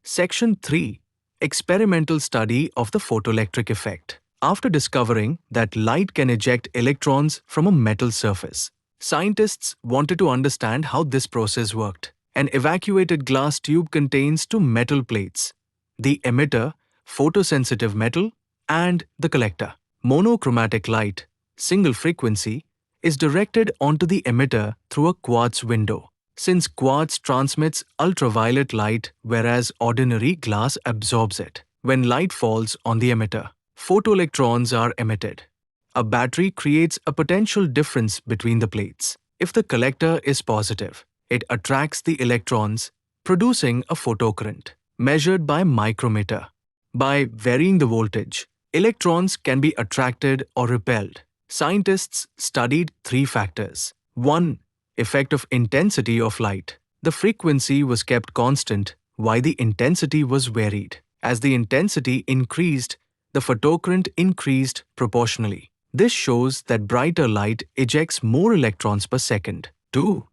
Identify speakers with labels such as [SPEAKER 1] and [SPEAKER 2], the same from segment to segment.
[SPEAKER 1] Section 3. Experimental study of the photoelectric effect. After discovering that light can eject electrons from a metal surface, scientists wanted to understand how this process worked. An evacuated glass tube contains two metal plates: the emitter, photosensitive metal, and the collector. Monochromatic light, single frequency, is directed onto the emitter through a quartz window. Since quartz transmits ultraviolet light whereas ordinary glass absorbs it, when light falls on the emitter, photoelectrons are emitted. A battery creates a potential difference between the plates. If the collector is positive, it attracts the electrons, producing a photocurrent, measured by micrometer. By varying the voltage, electrons can be attracted or repelled. Scientists studied three factors. 1. Effect of intensity of light. The frequency was kept constant while the intensity was varied. As the intensity increased, the photocurrent increased proportionally. This shows that brighter light ejects more electrons per second. 2.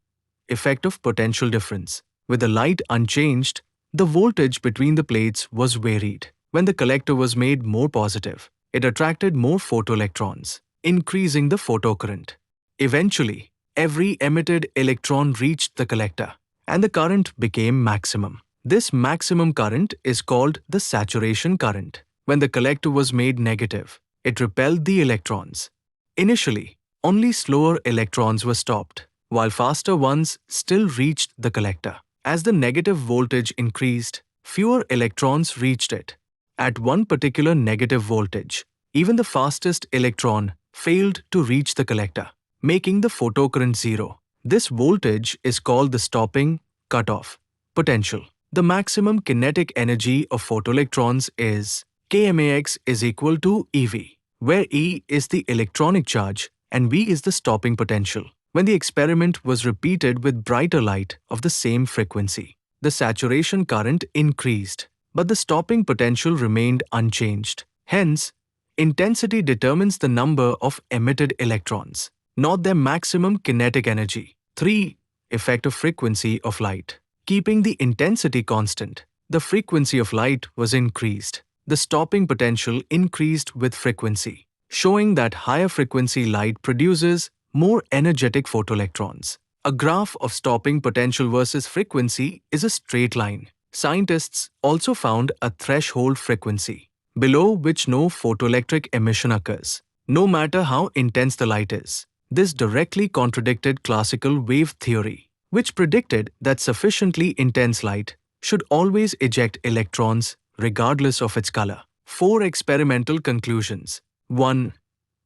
[SPEAKER 1] Effect of potential difference. With the light unchanged, the voltage between the plates was varied. When the collector was made more positive, it attracted more photoelectrons, increasing the photocurrent. Eventually, every emitted electron reached the collector, and the current became maximum. This maximum current is called the saturation current. When the collector was made negative, it repelled the electrons. Initially, only slower electrons were stopped, while faster ones still reached the collector. As the negative voltage increased, fewer electrons reached it. At one particular negative voltage, even the fastest electron failed to reach the collector, making the photocurrent zero. This voltage is called the stopping cutoff potential. The maximum kinetic energy of photoelectrons is kmax is equal to EV, where E is the electronic charge and V is the stopping potential. When the experiment was repeated with brighter light of the same frequency, the saturation current increased, but the stopping potential remained unchanged. Hence, intensity determines the number of emitted electrons, not their maximum kinetic energy. 3. Effect of frequency of light. Keeping the intensity constant, the frequency of light was increased. The stopping potential increased with frequency, showing that higher frequency light produces more energetic photoelectrons. A graph of stopping potential versus frequency is a straight line. Scientists also found a threshold frequency, below which no photoelectric emission occurs, no matter how intense the light is. This directly contradicted classical wave theory, which predicted that sufficiently intense light should always eject electrons regardless of its color. 4 experimental conclusions. 1.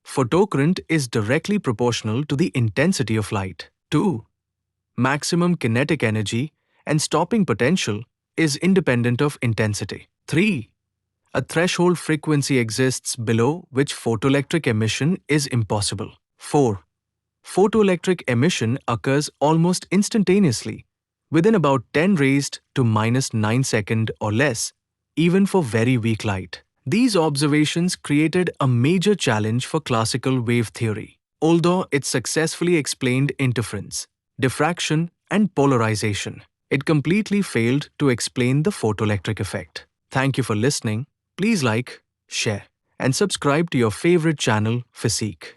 [SPEAKER 1] Photocurrent is directly proportional to the intensity of light. 2. Maximum kinetic energy and stopping potential is independent of intensity. 3. A threshold frequency exists below which photoelectric emission is impossible. 4. Photoelectric emission occurs almost instantaneously, within about 10 raised to -9 seconds or less, even for very weak light. These observations created a major challenge for classical wave theory. Although it successfully explained interference, diffraction, and polarization, it completely failed to explain the photoelectric effect. Thank you for listening. Please like, share, and subscribe to your favorite channel, Physique.